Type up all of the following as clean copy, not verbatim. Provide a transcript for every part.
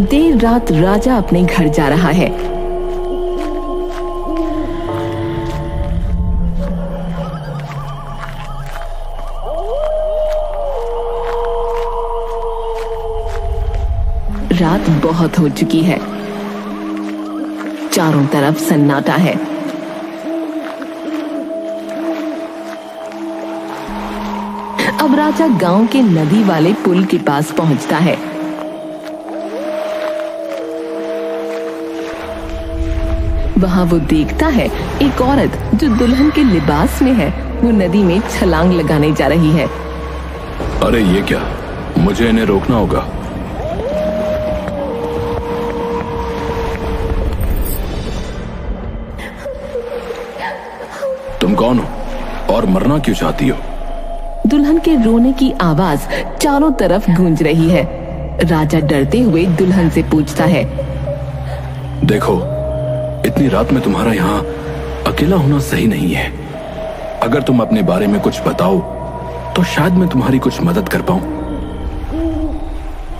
देर रात राजा अपने घर जा रहा है। रात बहुत हो चुकी है, चारों तरफ सन्नाटा है। अब राजा गांव के नदी वाले पुल के पास पहुंचता है। वहां वो देखता है एक औरत जो दुल्हन के लिबास में है, वो नदी में छलांग लगाने जा रही है। अरे ये क्या, मुझे इन्हें रोकना होगा। तुम कौन हो और मरना क्यों चाहती हो? दुल्हन के रोने की आवाज चारों तरफ गूंज रही है। राजा डरते हुए दुल्हन से पूछता है, देखो, इतनी रात में तुम्हारा यहाँ अकेला होना सही नहीं है। अगर तुम अपने बारे में कुछ बताओ तो शायद मैं तुम्हारी कुछ मदद कर पाऊं।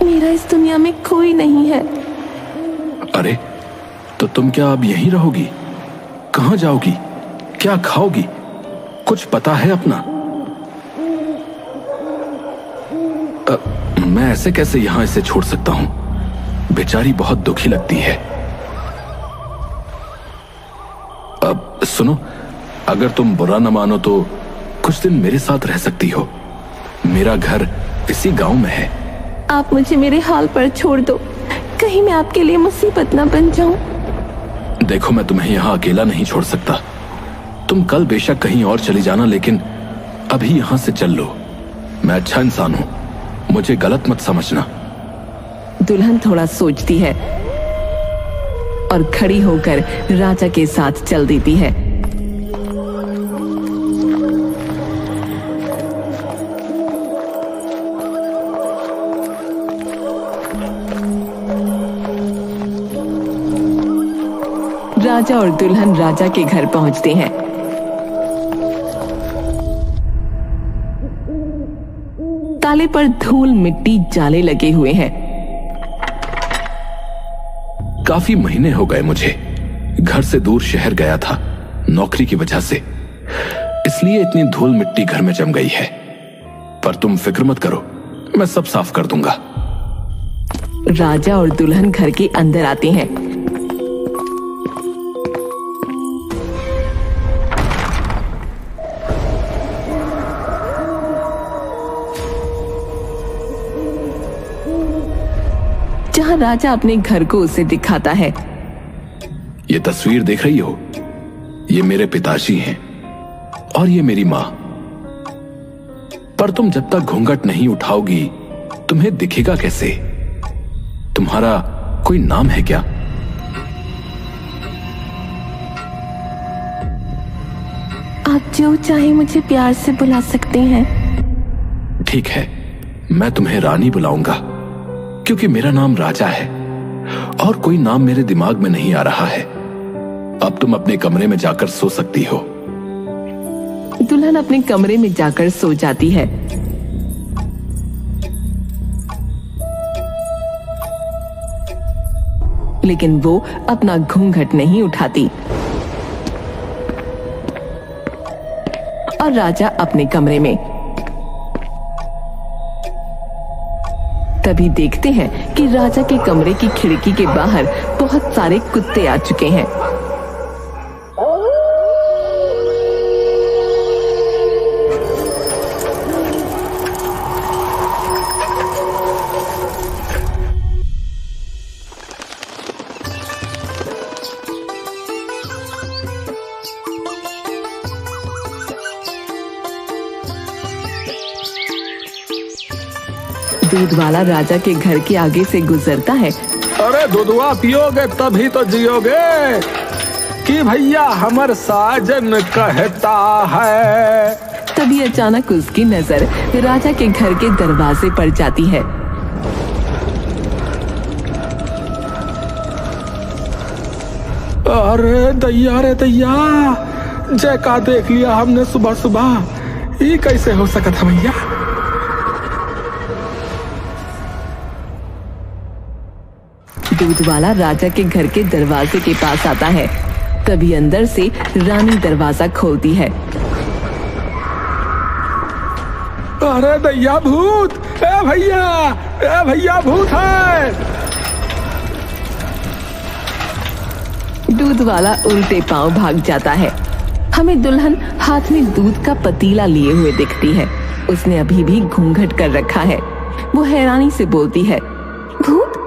मेरा इस दुनिया में कोई नहीं है। अरे, तो तुम क्या अब यहीं रहोगी? कहाँ जाओगी? क्या खाओगी? कुछ पता है अपना? मैं ऐसे कैसे यहां इसे छोड़ सकता हूं? बेचारी बहुत दुखी लगती है। अब सुनो, अगर तुम बुरा न मानो तो कुछ दिन मेरे साथ रह सकती हो। मेरा घर इसी गांव में है। आप मुझे मेरे हाल पर छोड़ दो, कहीं मैं आपके लिए मुसीबत न बन जाऊं। देखो, मैं तुम्हें यहाँ अकेला नहीं छोड़ सकता। तुम कल बेशक कहीं और चली जाना, लेकिन अभी यहां से चल लो। मैं अच्छा इंसान हूं, मुझे गलत मत समझना। दुल्हन थोड़ा सोचती है और खड़ी होकर राजा के साथ चल देती है। राजा और दुल्हन राजा के घर पहुंचते हैं। ताले पर धूल मिट्टी जाले लगे हुए हैं। काफी महीने हो गए मुझे घर से दूर शहर गया था, नौकरी की वजह से, इसलिए इतनी धूल मिट्टी घर में जम गई है। पर तुम फिक्र मत करो, मैं सब साफ कर दूंगा। राजा और दुल्हन घर के अंदर आते हैं। जहां राजा अपने घर को उसे दिखाता है। ये तस्वीर देख रही हो? ये मेरे पिताजी हैं और ये मेरी माँ। पर तुम जब तक घूंघट नहीं उठाओगी तुम्हें दिखेगा कैसे? तुम्हारा कोई नाम है क्या? आप जो चाहे मुझे प्यार से बुला सकते हैं। ठीक है, मैं तुम्हें रानी बुलाऊंगा, क्योंकि मेरा नाम राजा है और कोई नाम मेरे दिमाग में नहीं आ रहा है। अब तुम अपने कमरे में जाकर सो सकती हो। दुल्हन अपने कमरे में जाकर सो जाती है। लेकिन वो अपना घूंघट नहीं उठाती और राजा अपने कमरे में। तभी देखते हैं कि राजा के कमरे की खिड़की के बाहर बहुत सारे कुत्ते आ चुके हैं। दूध वाला राजा के घर के आगे से गुजरता है। अरे दूधवा पियोगे तभी तो जियोगे, कि भैया हमर साजन कहता है। तभी अचानक उसकी नजर राजा के घर के दरवाजे पर जाती है। अरे दैया रे दैया, जय का देख लिया हमने सुबह सुबह। ये कैसे हो सका था भैया? दूध वाला राजा के घर के दरवाजे के पास आता है। तभी अंदर से रानी दरवाजा खोलती है। अरे दैया भूत! ए भैया भूत है! दूध वाला उल्टे पांव भाग जाता है। हमें दुल्हन हाथ में दूध का पतीला लिए हुए दिखती है। उसने अभी भी घूंघट कर रखा है। वो हैरानी से बोलती है, भूत?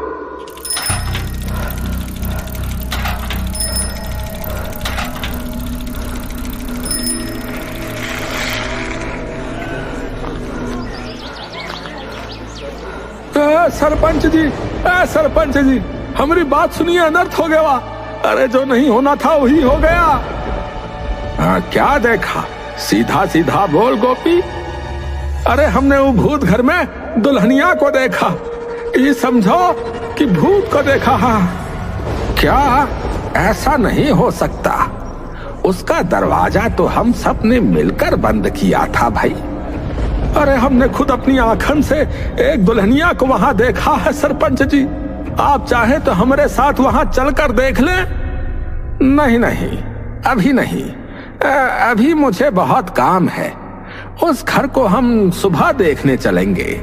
सरपंच जी, हमारी बात सुनिए, अनर्थ हो गया। अरे जो नहीं होना था वही हो गया। क्या देखा? सीधा सीधा बोल गोपी। अरे हमने वो भूत घर में दुल्हनिया को देखा। ये समझो कि भूत को देखा। क्या ऐसा नहीं हो सकता? उसका दरवाजा तो हम सब ने मिलकर बंद किया था भाई। अरे हमने खुद अपनी आंखन से एक दुल्हनिया को वहां देखा है सरपंच जी। आप चाहे तो हमारे साथ वहां चलकर देख लें। नहीं, अभी नहीं। अभी मुझे बहुत काम है। उस घर को हम सुबह देखने चलेंगे।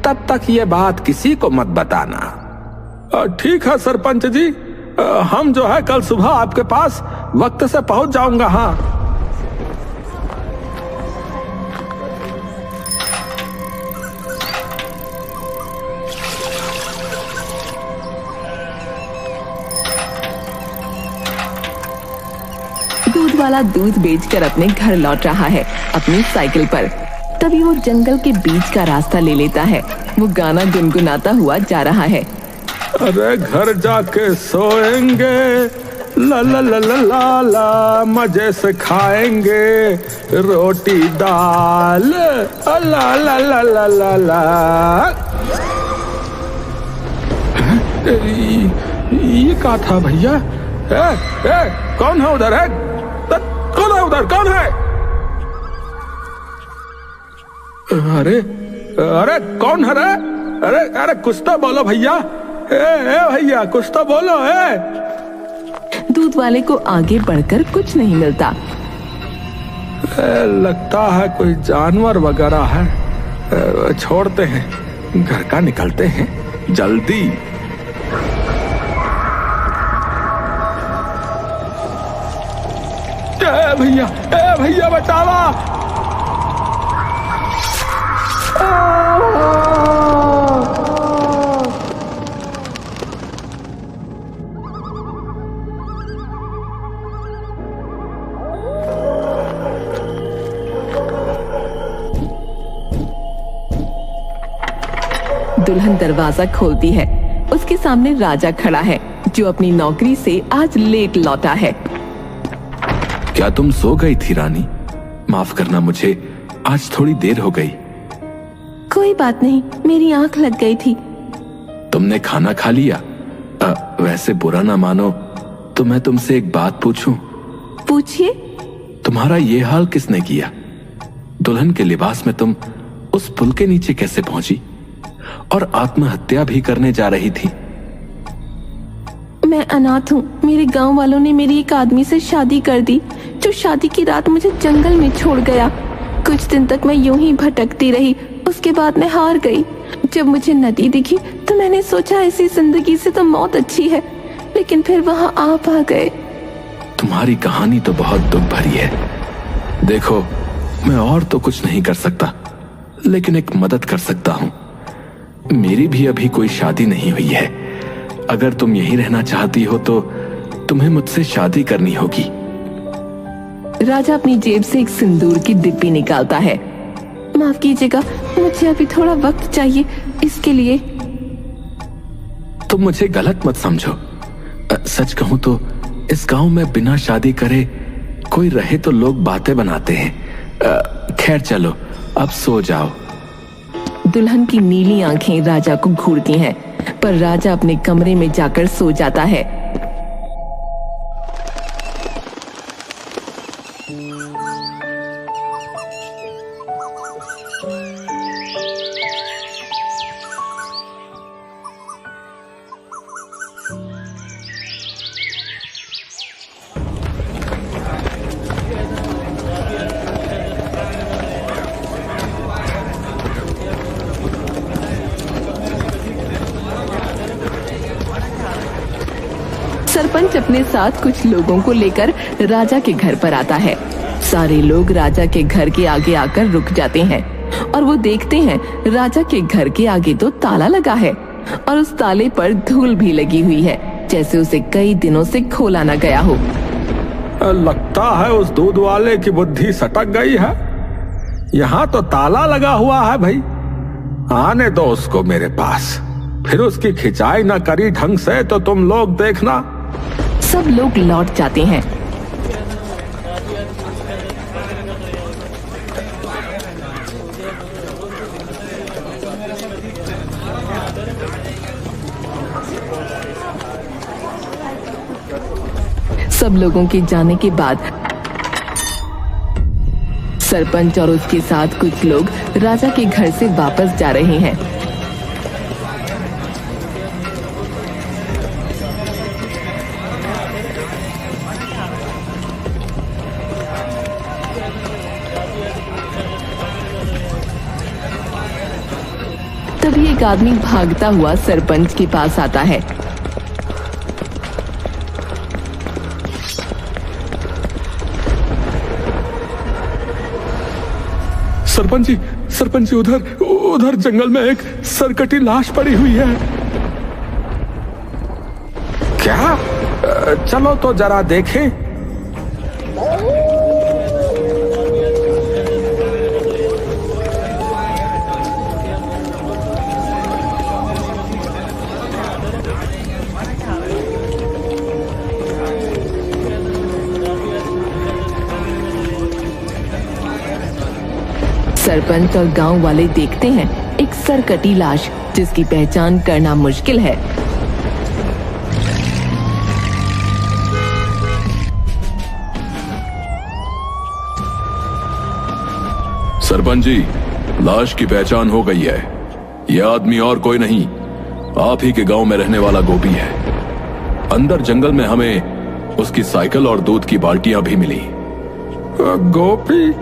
तब तक ये बात किसी को मत बताना। ठीक है सरपंच जी, हम जो है कल सुबह आपके पास वक्त से पहुंच जाऊंगा। हाँ, दूध वाला दूध बेचकर अपने घर लौट रहा है अपनी साइकिल पर। तभी वो जंगल के बीच का रास्ता ले लेता है। वो गाना गुनगुनाता हुआ जा रहा है। अरे घर जाके सोएंगे, ला ला ला ला ला ला, मजे से खाएंगे रोटी दाल, ला ला ला ला ला ला। ये क्या था भैया? कौन है उधर? है कौन है उधर? कौन है? अरे कौन है रे? अरे कुछ तो बोलो भैया। भैया कुछ तो बोलो। दूध वाले को आगे बढ़कर कुछ नहीं मिलता। लगता है कोई जानवर वगैरह है। छोड़ते हैं, घर का निकलते हैं जल्दी। भैया बचावा! दुल्हन दरवाजा खोलती है। उसके सामने राजा खड़ा है, जो अपनी नौकरी से आज लेट लौटा है। क्या तुम सो गई थी रानी? माफ करना, मुझे आज थोड़ी देर हो गई। कोई बात नहीं, मेरी आंख लग गई थी। तुमने खाना खा लिया? वैसे बुरा ना मानो तो मैं तुमसे एक बात पूछूं? पूछिए। तुम्हारा ये हाल किसने किया? दुल्हन के लिबास में तुम उस पुल के नीचे कैसे पहुंची और आत्महत्या भी करने जा रही थी? मैं अनाथ हूँ। मेरे गांव वालों ने मेरी एक आदमी से शादी कर दी, जो शादी की रात मुझे जंगल में छोड़ गया। कुछ दिन तक मैं यूं ही भटकती रही। उसके बाद मैं हार गई। जब मुझे नदी दिखी तो मैंने सोचा ऐसी जिंदगी से तो मौत अच्छी है, लेकिन फिर वहां आप आ गए। तुम्हारी कहानी तो बहुत दुख भरी है। देखो, मैं और तो कुछ नहीं कर सकता, लेकिन एक मदद कर सकता हूँ। मेरी भी अभी कोई शादी नहीं हुई है। अगर तुम यहीं रहना चाहती हो तो तुम्हें मुझसे शादी करनी होगी। राजा अपनी जेब से एक सिंदूर की डिब्बी निकालता है। माफ कीजिएगा, मुझे अभी थोड़ा वक्त चाहिए इसके लिए। तुम मुझे गलत मत समझो। सच कहूं तो इस गांव में बिना शादी करे कोई रहे तो लोग बातें बनाते हैं। खैर चलो, अब सो जाओ। दुल्हन की नीली आंखें राजा को घूरती हैं, पर राजा अपने कमरे में जाकर सो जाता है। सरपंच अपने साथ कुछ लोगों को लेकर राजा के घर पर आता है। सारे लोग राजा के घर के आगे आकर रुक जाते हैं और वो देखते हैं राजा के घर के आगे तो ताला लगा है और उस ताले पर धूल भी लगी हुई है, जैसे उसे कई दिनों से खोला न गया हो। लगता है उस दूध वाले की बुद्धि सटक गई है। यहाँ तो ताला लगा हुआ है भाई। आने दो उसको मेरे पास, फिर उसकी खिंचाई न करी ढंग से तो तुम लोग देखना। सब लोग लौट जाते हैं। सब लोगों के जाने के बाद सरपंच और उसके साथ कुछ लोग राजा के घर से वापस जा रहे हैं। तभी एक आदमी भागता हुआ सरपंच के पास आता है। सरपंच जी, उधर जंगल में एक सरकटी लाश पड़ी हुई है। क्या? चलो तो जरा देखें। सरपंच और गांव वाले देखते हैं एक सरकटी लाश, जिसकी पहचान करना मुश्किल है। सरपंच जी, लाश की पहचान हो गई है। यह आदमी और कोई नहीं, आप ही के गांव में रहने वाला गोपी है। अंदर जंगल में हमें उसकी साइकिल और दूध की बाल्टियां भी मिली। गोपी?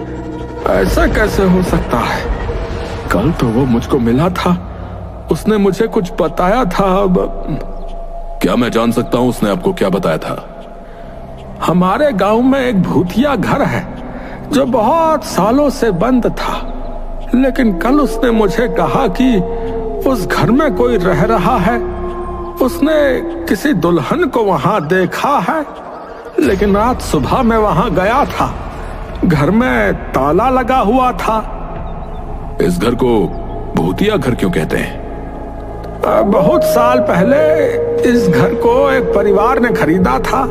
ऐसा कैसे हो सकता है? कल तो वो मुझको मिला था, उसने मुझे कुछ बताया था। अब क्या मैं जान सकता हूं उसने आपको क्या बताया था? हमारे गांव में एक भूतिया घर है जो बहुत सालों से बंद था, लेकिन कल उसने मुझे कहा कि उस घर में कोई रह रहा है। उसने किसी दुल्हन को वहां देखा है, लेकिन आज सुबह मैं वहां गया था, घर में ताला लगा हुआ था। इस घर को भूतिया घर क्यों कहते हैं? बहुत साल पहले इस घर को एक परिवार ने खरीदा था।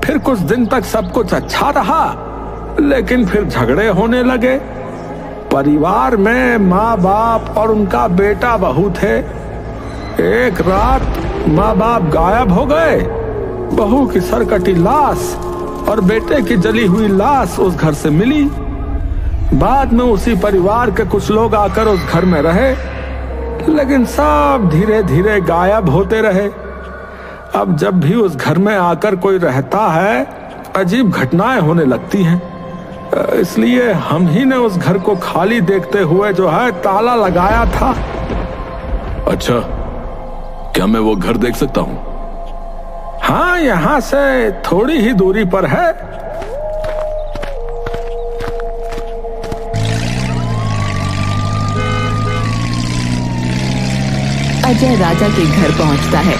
फिर कुछ दिन तक सब कुछ अच्छा रहा, लेकिन फिर झगड़े होने लगे। परिवार में माँ बाप और उनका बेटा बहू थे। एक रात माँ बाप गायब हो गए। बहू की सरकटी लाश और बेटे की जली हुई लाश उस घर से मिली। बाद में उसी परिवार के कुछ लोग आकर उस घर में रहे, लेकिन सब धीरे धीरे गायब होते रहे। अब जब भी उस घर में आकर कोई रहता है, अजीब घटनाएं होने लगती हैं। इसलिए हम ही ने उस घर को खाली देखते हुए जो है ताला लगाया था। अच्छा, क्या मैं वो घर देख सकता हूँ? हाँ, यहाँ से थोड़ी ही दूरी पर है। अजय राजा के घर पहुंचता है।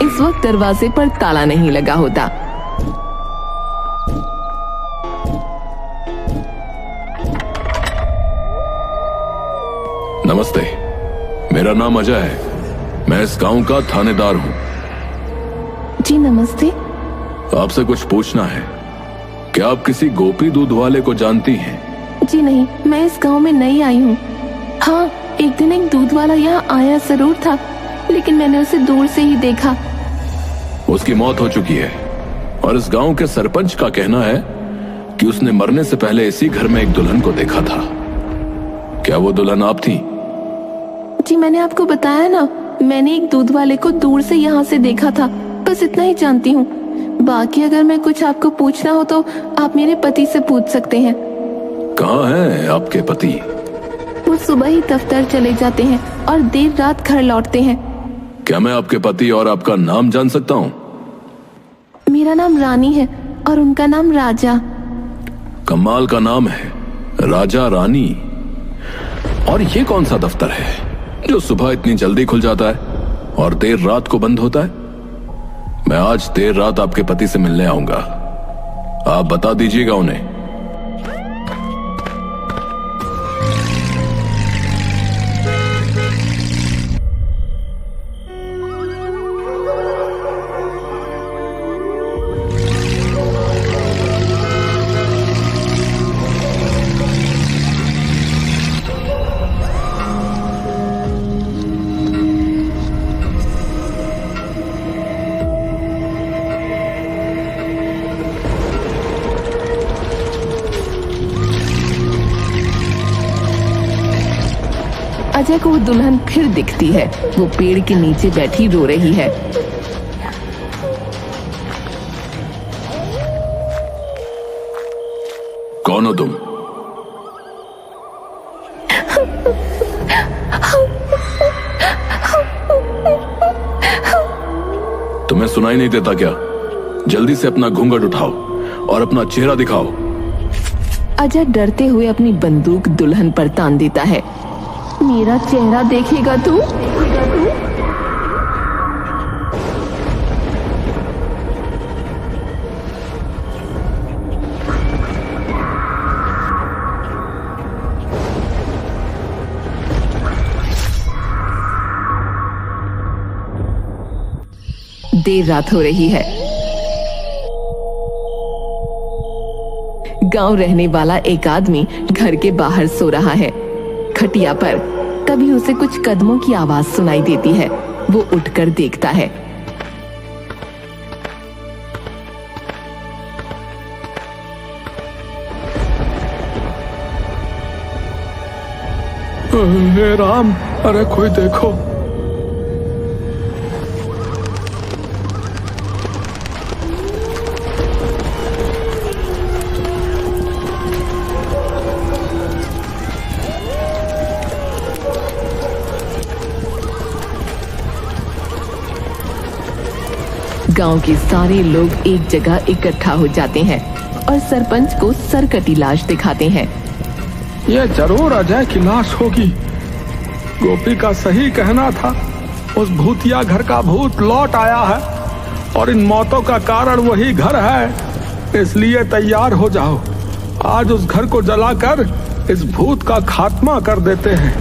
इस वक्त दरवाजे पर ताला नहीं लगा होता। नमस्ते, मेरा नाम अजय है। मैं इस गांव का थानेदार हूँ। जी नमस्ते। आपसे कुछ पूछना है। क्या आप किसी गोपी दूध वाले को जानती हैं? जी नहीं, मैं इस गांव में नई आई हूँ। हाँ, एक दिन एक दूध वाला यहाँ आया जरूर था, लेकिन मैंने उसे दूर से ही देखा। उसकी मौत हो चुकी है और इस गांव के सरपंच का कहना है कि उसने मरने से पहले इसी घर में एक दुल्हन को देखा था। क्या वो दुल्हन आप थी? जी मैंने आपको बताया ना, मैंने एक दूध वाले को दूर से यहाँ से देखा था, बस इतना ही जानती हूँ। बाकी अगर मैं कुछ आपको पूछना हो तो आप मेरे पति से पूछ सकते हैं। कहाँ हैं आपके पति? वो सुबह ही दफ्तर चले जाते हैं और देर रात घर लौटते हैं। क्या मैं आपके पति और आपका नाम जान सकता हूँ? मेरा नाम रानी है और उनका नाम राजा। कमाल का नाम है, राजा रानी। और ये कौन सा दफ्तर है जो सुबह इतनी जल्दी खुल जाता है और देर रात को बंद होता है? मैं आज देर रात आपके पति से मिलने आऊंगा, आप बता दीजिएगा उन्हें। अजय को वो दुल्हन फिर दिखती है। वो पेड़ के नीचे बैठी रो रही है। कौन हो तुम? तुम्हें सुनाई नहीं देता क्या? जल्दी से अपना घूंघट उठाओ और अपना चेहरा दिखाओ। अजय डरते हुए अपनी बंदूक दुल्हन पर तान देता है। मेरा चेहरा देखेगा तू? देर रात हो रही है। गांव रहने वाला एक आदमी घर के बाहर सो रहा है खटिया पर। तभी उसे कुछ कदमों की आवाज सुनाई देती है। वो उठकर देखता है। हे राम, अरे कोई देखो। गांव के सारे लोग एक जगह इकट्ठा हो जाते हैं और सरपंच को सरकटी लाश दिखाते हैं। ये जरूर अजय की लाश होगी। गोपी का सही कहना था, उस भूतिया घर का भूत लौट आया है और इन मौतों का कारण वही घर है। इसलिए तैयार हो जाओ, आज उस घर को जलाकर इस भूत का खात्मा कर देते हैं।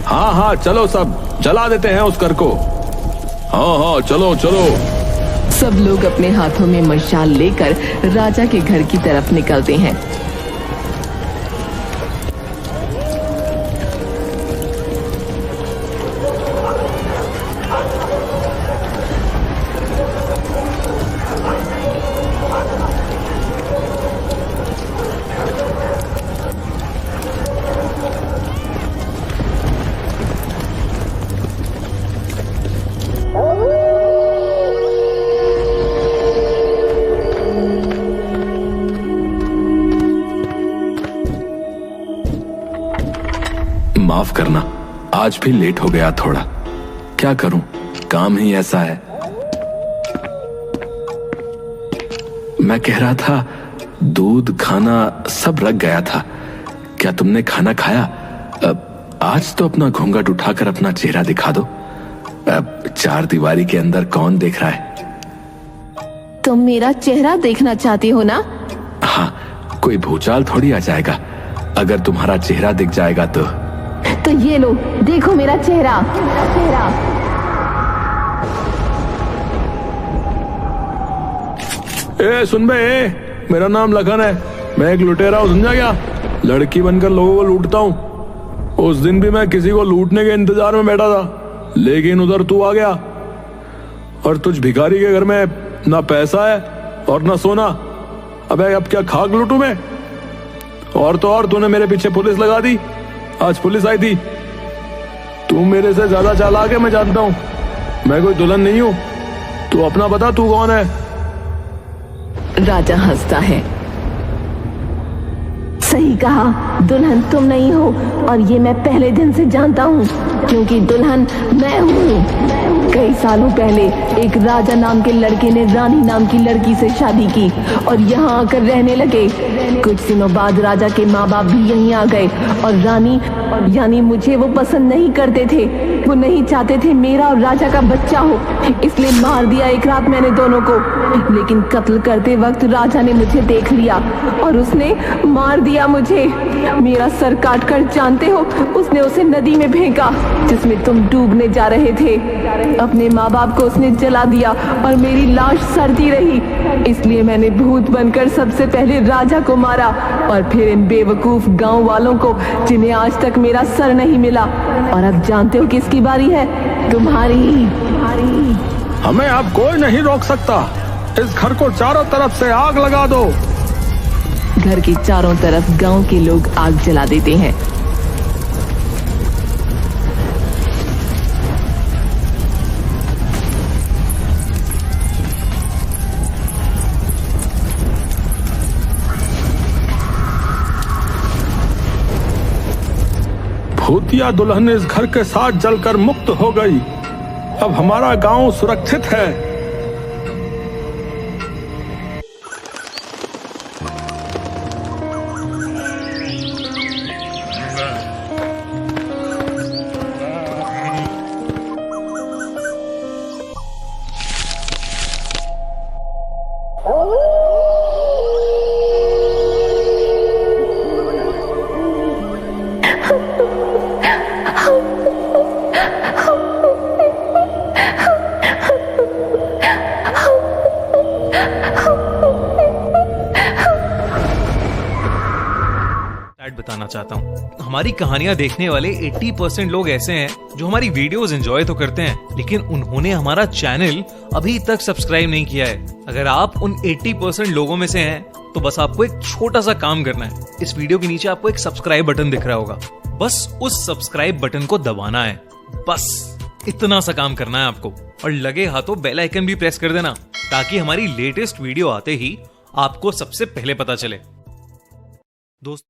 हाँ हाँ चलो, सब जला देते हैं उस घर को। हाँ हाँ चलो चलो। सब लोग अपने हाथों में मशाल लेकर राजा के घर की तरफ निकलते हैं। माफ करना, आज भी लेट हो गया थोड़ा। क्या करूं, काम ही ऐसा है। मैं कह रहा था, दूध खाना सब रख गया था। क्या तुमने खाना खाया? आज तो अपना घूंघट उठाकर अपना चेहरा दिखा दो। चार दीवारी के अंदर कौन देख रहा है? तुम मेरा चेहरा देखना चाहते हो ना? हाँ, कोई भूचाल थोड़ी आ जाएगा अगर तुम्हारा चेहरा दिख जाएगा तो ये लो, देखो मेरा चेहरा। ए सुन बे, मेरा नाम लखन है। मैं एक लुटेरा हूँ, समझा क्या? लड़की बनकर लोगों को लूटता हूँ। उस दिन भी मैं किसी को लूटने के इंतजार में बैठा था, लेकिन उधर तू आ गया और तुझ भिखारी के घर में ना पैसा है और ना सोना। अबे अब क्या खाक लूटू मैं? और तो और तूने मेरे पीछे पुलिस लगा दी। आज पुलिस आई थी। तू मेरे से ज्यादा चालाक है, मैं जानता हूं। मैं कोई दुल्हन नहीं हूं। तू अपना बता, तू कौन है? राजा हंसता है। सही कहा, दुल्हन तुम नहीं हो, और ये मैं पहले दिन से जानता हूँ, क्योंकि दुल्हन मैं हूँ। कई सालों पहले एक राजा नाम के लड़के ने रानी नाम की लड़की से शादी की और यहाँ आकर रहने लगे। कुछ दिनों बाद राजा के माँ बाप भी यहीं आ गए और रानी यानी मुझे वो पसंद नहीं करते थे। वो नहीं चाहते थे मेरा और राजा का बच्चा हो, इसलिए मार दिया एक रात मैंने दोनों को। लेकिन कत्ल करते वक्त राजा ने मुझे देख लिया और उसने मार दिया मुझे। मेरा सर काटकर, जानते हो, उसने उसे नदी में फेंका जिसमें तुम डूबने जा रहे थे। अपने माँ बाप को उसने जला दिया और मेरी लाश सड़ती रही। इसलिए मैंने भूत बनकर सबसे पहले राजा को मारा और फिर इन बेवकूफ गांव वालों को, जिन्हें आज तक मेरा सर नहीं मिला। और अब जानते हो किसकी बारी है? तुम्हारी। हमें अब कोई नहीं रोक सकता। इस घर को चारों तरफ से आग लगा दो। घर के चारों तरफ गांव के लोग आग जला देते हैं। भूतिया दुल्हन इस घर के साथ जलकर मुक्त हो गई। अब हमारा गांव सुरक्षित है। बताना चाहता हूँ, हमारी कहानियां देखने वाले 80% लोग ऐसे हैं जो हमारी वीडियोस एंजॉय तो करते हैं, लेकिन उन्होंने हमारा चैनल अभी तक सब्सक्राइब नहीं किया है। अगर आप उन 80% लोगों में से हैं तो बस आपको एक छोटा सा काम करना है। इस वीडियो के नीचे आपको एक सब्सक्राइब बटन दिख रहा होगा, बस उस सब्सक्राइब बटन को दबाना है। बस इतना सा काम करना है आपको, और लगे हाथों बेल आइकन भी प्रेस कर देना ताकि हमारी लेटेस्ट वीडियो आते ही आपको सबसे पहले पता चले। दोस्त